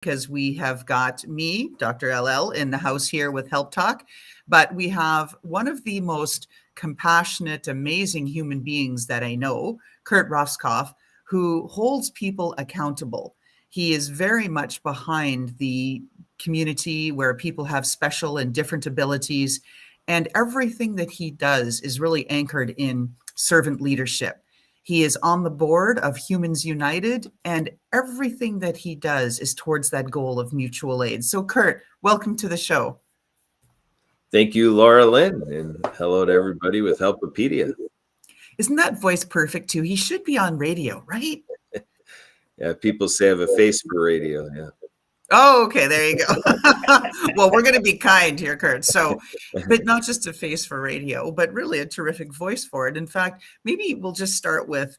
because we have got me, Dr. LL, in the house here with Help Talk, but we have one of the most compassionate, amazing human beings that I know, Kurt Roskopf, who holds people accountable. He is very much behind the community where people have special and different abilities, and everything that he does is really anchored in servant leadership. He is on the board of Humans United, and everything that he does is towards that goal of mutual aid. So, Kurt, welcome to the show. Thank you, Laura Lynn, and hello to everybody with Helpopedia. Isn't that voice perfect, too? He should be on radio, right? Yeah, people say I have a face for radio, yeah. Oh, okay, there you go. Well, we're going to be kind here, Kurt. So, but not just a face for radio, but really a terrific voice for it. In fact, maybe we'll just start with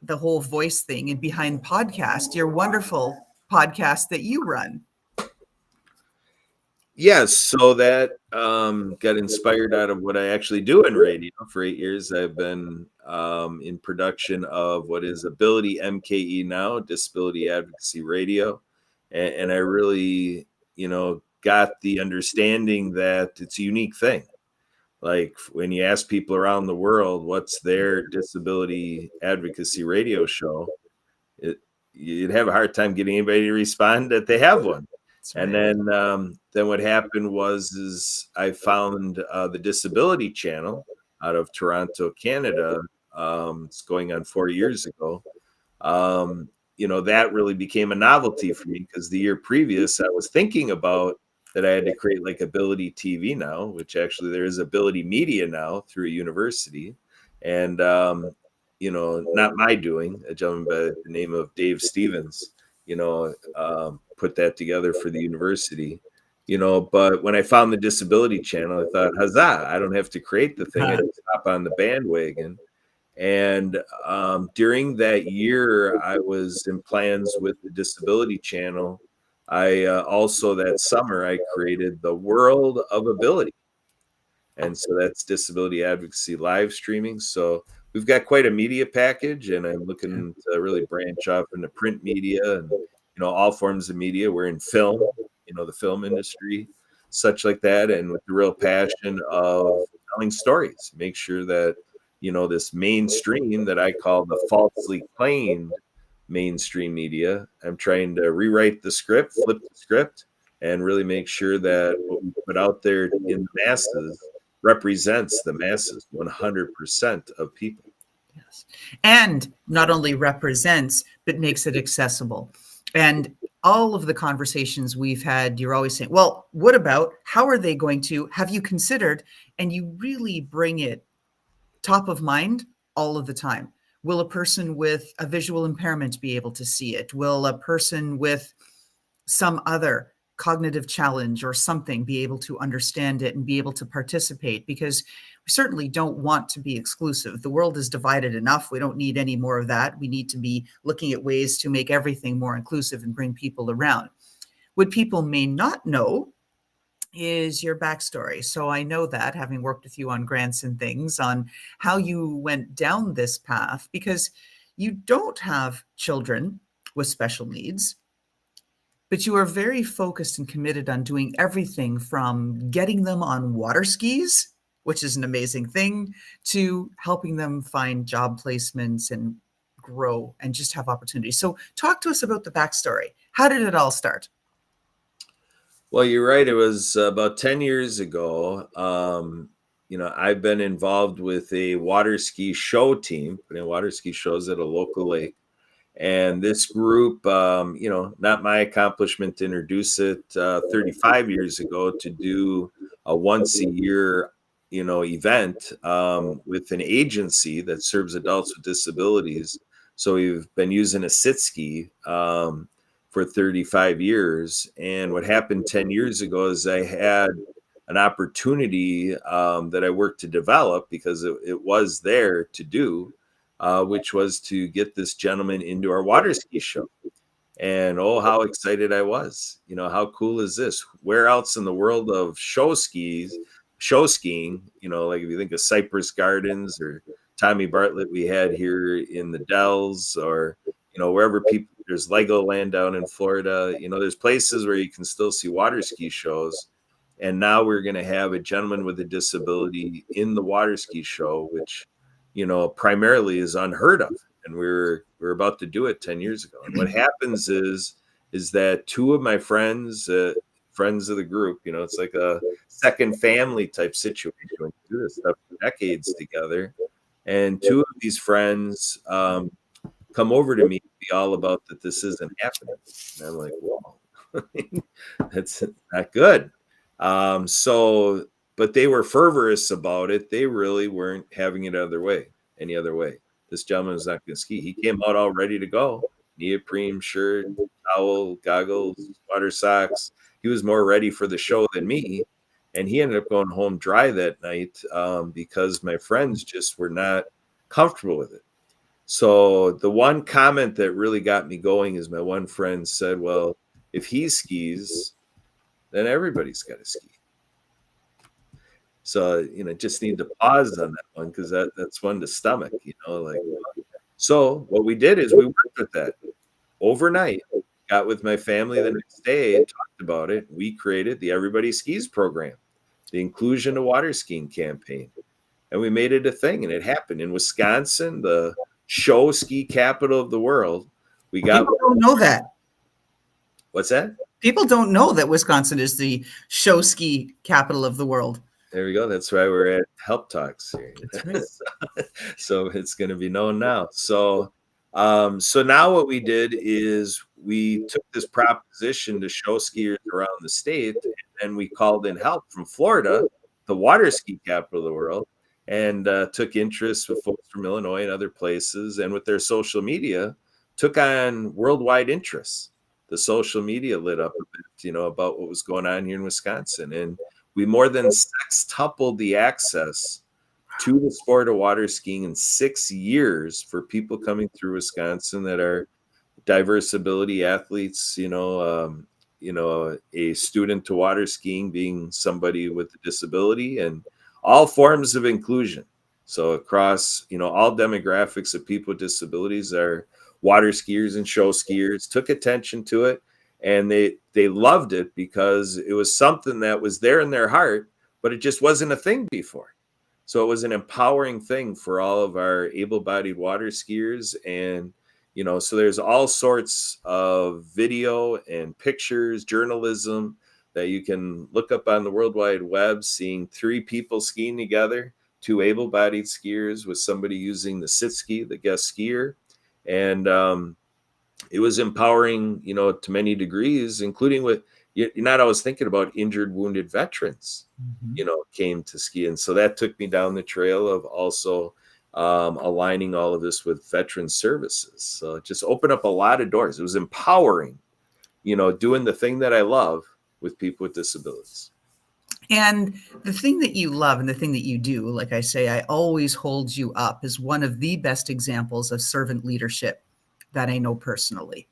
the whole voice thing and behind podcast, your wonderful podcast that you run. Yes, so that got inspired out of what I actually do in radio. For 8 years, I've been in production of what is Ability MKE now, Disability Advocacy Radio. And I really, got the understanding that it's a unique thing. Like when you ask people around the world what's their disability advocacy radio show, you'd have a hard time getting anybody to respond that they have one. And then what happened was I found the Disability Channel out of Toronto, Canada. It's going on 4 years ago. That really became a novelty for me because the year previous I was thinking about that I had to create like Ability TV now, which actually there is Ability Media now through a university. And, not my doing, a gentleman by the name of Dave Stevens, put that together for the university, but when I found the Disability Channel, I thought, huzzah, I don't have to create the thing. I just hop on the bandwagon. And during that year, I was in plans with the Disability Channel. I also that summer, I created the World of Ability. And so that's disability advocacy live streaming. So we've got quite a media package, and I'm looking to really branch off into print media and, all forms of media. We're in film, the film industry, such like that. And with the real passion of telling stories, make sure that, this mainstream that I call the falsely claimed mainstream media, I'm trying to rewrite the script, flip the script, and really make sure that what we put out there in the masses represents the masses, 100% of people. Yes. And not only represents, but makes it accessible. And all of the conversations we've had, you're always saying, well, what about, how are they going to, have you considered? And you really bring it top of mind all of the time. Will a person with a visual impairment be able to see it? Will a person with some other cognitive challenge or something be able to understand it and be able to participate? Because we certainly don't want to be exclusive. The world is divided enough. We don't need any more of that. We need to be looking at ways to make everything more inclusive and bring people around. What people may not know is your backstory. So I know that, having worked with you on grants and things, on how you went down this path, because you don't have children with special needs, but you are very focused and committed on doing everything from getting them on water skis, which is an amazing thing, to helping them find job placements and grow and just have opportunities. So talk to us about the backstory. How did it all start? Well, you're right. It was about 10 years ago. I've been involved with a water ski show team, putting water ski shows at a local lake. And this group, not my accomplishment to introduce it 35 years ago, to do a once a year, event with an agency that serves adults with disabilities. So we've been using a sit ski for 35 years. And what happened 10 years ago is I had an opportunity that I worked to develop because it was there to do, which was to get this gentleman into our water ski show. And oh, how excited I was. How cool is this? Where else in the world of show skiing, like if you think of Cypress Gardens or Tommy Bartlett we had here in the Dells, or, wherever people There's Legoland down in Florida. There's places where you can still see water ski shows. And now we're going to have a gentleman with a disability in the water ski show, which, primarily is unheard of. And we're about to do it 10 years ago. And what happens is that two of my friends, friends of the group, it's like a second family type situation when you do this stuff for decades together. And two of these friends come over to me and be all about that this isn't happening. And I'm like, whoa, that's not good. But they were fervorous about it. They really weren't having it any other way. This gentleman was not going to ski. He came out all ready to go. Neoprene shirt, towel, goggles, water socks. He was more ready for the show than me. And he ended up going home dry that night because my friends just were not comfortable with it. So the one comment that really got me going is my one friend said, well, if he skis, then everybody's got to ski. So, just need to pause on that one because that's one to stomach, So what we did is we worked with that overnight, got with my family the next day and talked about it. We created the Everybody Skis program, the Inclusion to Water Skiing campaign. And we made it a thing, and it happened in Wisconsin, the show ski capital of the world. People don't know that. What's that? People don't know that Wisconsin is the show ski capital of the world. There we go. That's why we're at Help Talks here. That's right. So it's going to be known now. So now what we did is we took this proposition to show skiers around the state, and we called in help from Florida, the water ski capital of the world, and took interest with folks from Illinois and other places, and with their social media, took on worldwide interests. The social media lit up a bit, about what was going on here in Wisconsin. And we more than sextupled the access to the sport of water skiing in 6 years for people coming through Wisconsin that are diverse ability athletes, a student to water skiing being somebody with a disability, and all forms of inclusion. So across, all demographics of people with disabilities are water skiers and show skiers, took attention to it, and they loved it because it was something that was there in their heart, but it just wasn't a thing before. So it was an empowering thing for all of our able-bodied water skiers. And, so there's all sorts of video and pictures, journalism that you can look up on the World Wide Web, seeing 3 people skiing together, 2 able-bodied skiers with somebody using the sit ski, the guest skier. And it was empowering, to many degrees, including with, you're not always thinking about injured, wounded veterans, came to ski. And so that took me down the trail of also aligning all of this with veteran services. So it just opened up a lot of doors. It was empowering, doing the thing that I love with people with disabilities. And the thing that you love and the thing that you do, like I say, I always hold you up as one of the best examples of servant leadership that I know personally.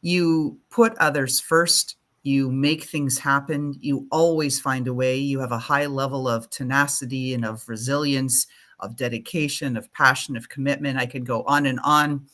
You put others first, you make things happen, you always find a way, you have a high level of tenacity and of resilience, of dedication, of passion, of commitment. I could go on and on.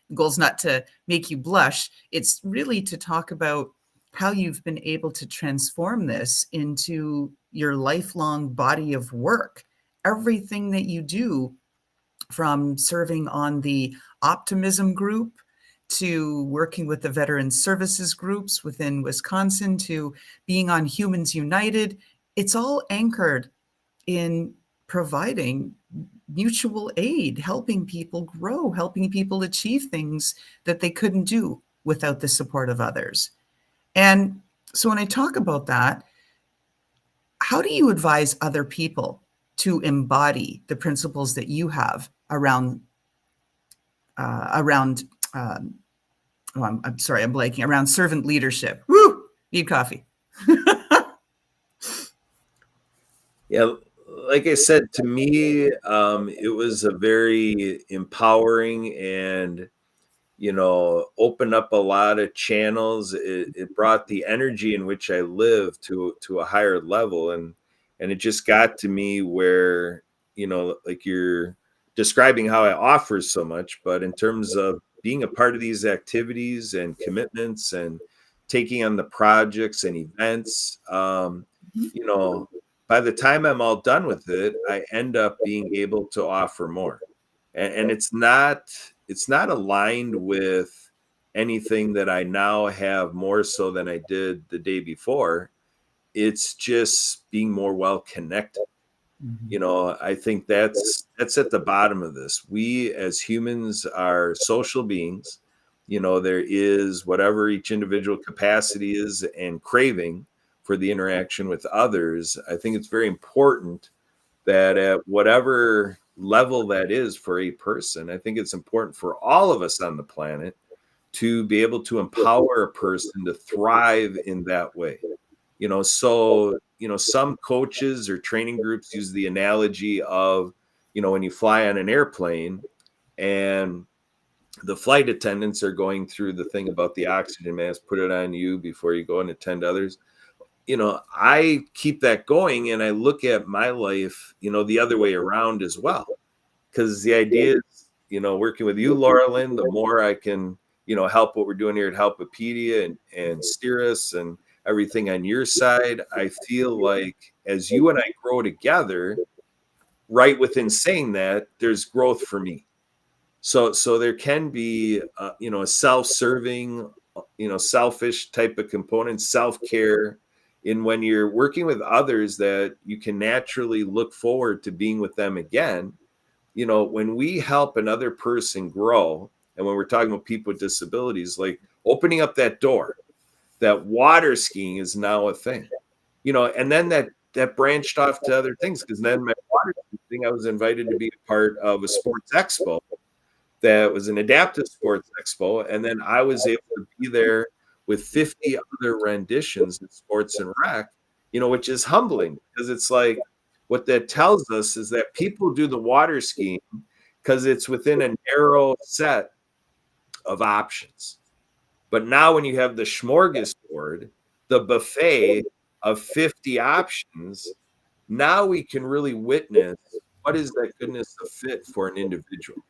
The goal's not to make you blush. It's really to talk about how you've been able to transform this into your lifelong body of work. Everything that you do, from serving on the Optimism group to working with the veteran services groups within Wisconsin to being on Humans United, it's all anchored in providing mutual aid, helping people grow, helping people achieve things that they couldn't do without the support of others. And so when I talk about that, how do you advise other people to embody the principles that you have around I'm sorry, I'm blanking, around servant leadership? Woo! Need coffee. Yeah, like I said, to me, it was a very empowering and, opened up a lot of channels. It brought the energy in which I live to a higher level. And it just got to me where, like you're describing how I offer so much, but in terms of being a part of these activities and commitments and taking on the projects and events, you know, by the time I'm all done with it, I end up being able to offer more. And it's not aligned with anything that I now have more so than I did the day before. It's just being more well connected. Mhm. I think that's at the bottom of this. We as humans are social beings. There is whatever each individual capacity is and craving for the interaction with others. I think it's very important that at whatever level that is for a person, I think it's important for all of us on the planet to be able to empower a person to thrive in that way. Some coaches or training groups use the analogy of, when you fly on an airplane and the flight attendants are going through the thing about the oxygen mask, put it on you before you go and attend others. I keep that going and I look at my life, the other way around as well. Because the idea is, working with you, Laura Lynn, the more I can, help what we're doing here at Helpopedia and steer us and everything on your side, I feel like as you and I grow together, right within saying that, there's growth for me. So there can be, a self-serving, selfish type of component, self-care, in when you're working with others that you can naturally look forward to being with them again. When we help another person grow, and when we're talking about people with disabilities, like opening up that door, that water skiing is now a thing, and then that branched off to other things. Because then my water skiing thing, I was invited to be a part of a sports expo that was an adaptive sports expo. And then I was able to be there with 50 other renditions in sports and rec, which is humbling because it's like what that tells us is that people do the water skiing because it's within a narrow set of options. But now when you have the smorgasbord, the buffet of 50 options, now we can really witness what is that goodness of fit for an individual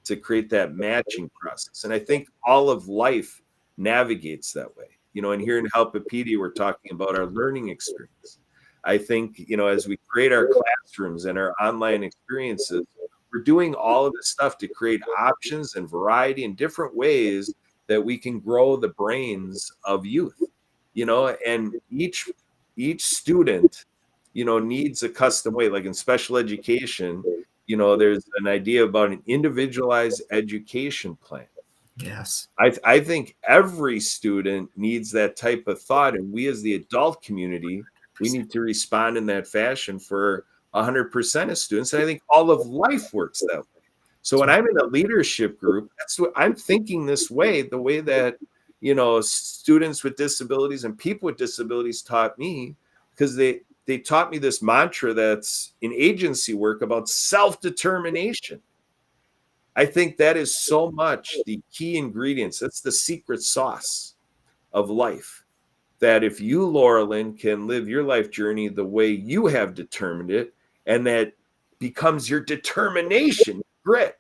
to create that matching process. And I think all of life navigates that way. And here in Helpopedia, we're talking about our learning experience. I think, as we create our classrooms and our online experiences, we're doing all of this stuff to create options and variety and different ways that we can grow the brains of youth. And each student, needs a custom way. Like in special education, there's an idea about an individualized education plan. Yes. I think every student needs that type of thought, and we as the adult community, we need to respond in that fashion for 100% of students. And I think all of life works that way. So when I'm in a leadership group, that's what I'm thinking this way, the way that, students with disabilities and people with disabilities taught me, because they taught me this mantra that's in agency work about self-determination. I think that is so much the key ingredients. That's the secret sauce of life. That if you, Laura Lynn, can live your life journey the way you have determined it, and that becomes your determination, grit,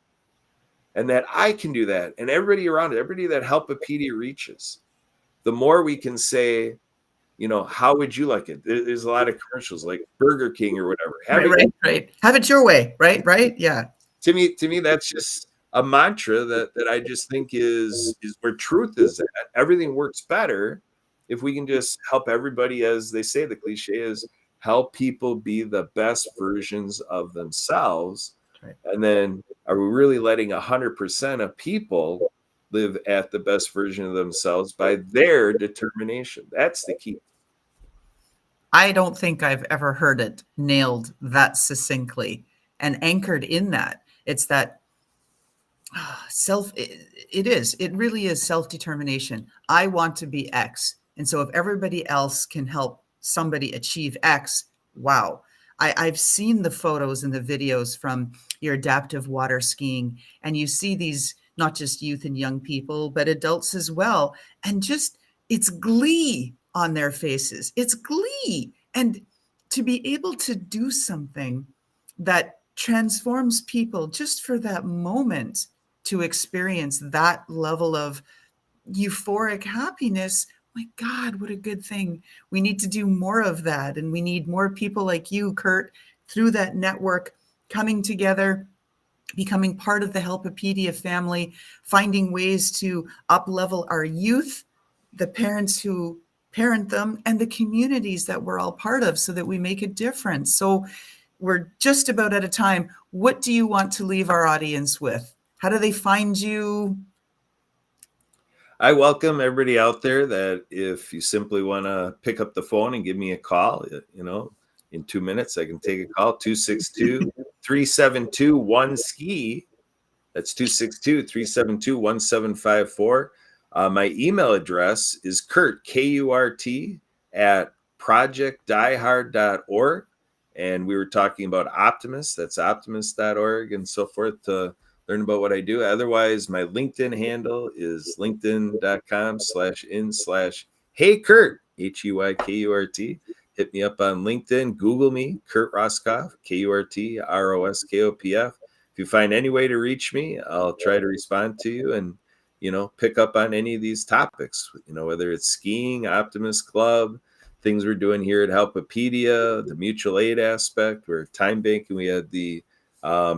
and that I can do that, and everybody around it, everybody that Helpopedia reaches, the more we can say, how would you like it? There's a lot of commercials like Burger King or whatever. Have it Right. Have it your way. Right. Yeah. to me that's just a mantra that I just think is where truth is at. Everything works better if we can just help everybody, as they say, the cliche is help people be the best versions of themselves. Right. And then are we really letting 100% of people live at the best version of themselves by their determination? That's the key. I don't think I've ever heard it nailed that succinctly and anchored in that. It's that it really is self-determination. I want to be X. And so if everybody else can help somebody achieve X, wow. I've seen the photos and the videos from your adaptive water skiing, and you see these not just youth and young people, but adults as well. And just it's glee on their faces. It's glee. And to be able to do something that transforms people just for that moment, to experience that level of euphoric happiness. My God, what a good thing. We need to do more of that. And we need more people like you, Kurt, through that network coming together, becoming part of the Helpopedia family, finding ways to up-level our youth, the parents who parent them, and the communities that we're all part of so that we make a difference. So we're just about out of time. What do you want to leave our audience with? How do they find you? I welcome everybody out there that if you simply want to pick up the phone and give me a call, in 2 minutes, I can take a call, 262-372-1SKI. That's 262-372-1754. My email address is Kurt, Kurt, at projectdiehard.org. And we were talking about Optimus. That's optimus.org and so forth to learn about what I do. Otherwise, my LinkedIn handle is linkedin.com/in/Hey Kurt, HEYKURT. Hit me up on LinkedIn. Google me, Kurt Roskopf, KURTROSKOPF. If you find any way to reach me, I'll try to respond to you and, pick up on any of these topics, whether it's skiing, Optimist Club, things we're doing here at Helpopedia, the mutual aid aspect, we're time banking. We had the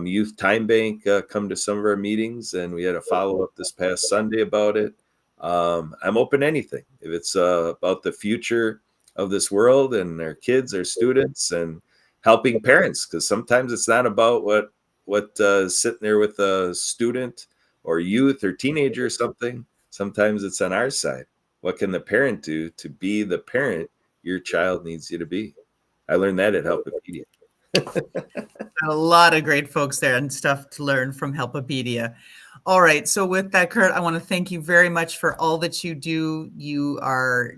youth time bank come to some of our meetings, and we had a follow-up this past Sunday about it. I'm open to anything. If it's about the future of this world and our kids, our students, and helping parents, because sometimes it's not about what sitting there with a student or youth or teenager or something. Sometimes it's on our side. What can the parent do to be the parent your child needs you to be? I learned that at Helpopedia. A lot of great folks there and stuff to learn from Helpopedia. All right. So with that, Kurt, I want to thank you very much for all that you do. You are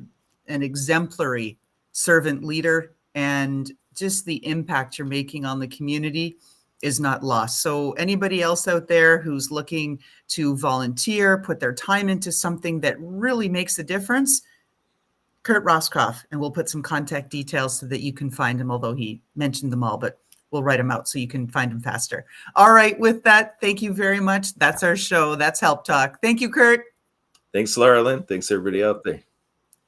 an exemplary servant leader, and just the impact you're making on the community is not lost. So anybody else out there who's looking to volunteer, put their time into something that really makes a difference, Kurt Roskopf, and we'll put some contact details so that you can find him, although he mentioned them all, but we'll write them out so you can find him faster. All right, with that, thank you very much. That's our show. That's Help Talk. Thank you, Kurt. Thanks, Laura Lynn. Thanks, everybody out there.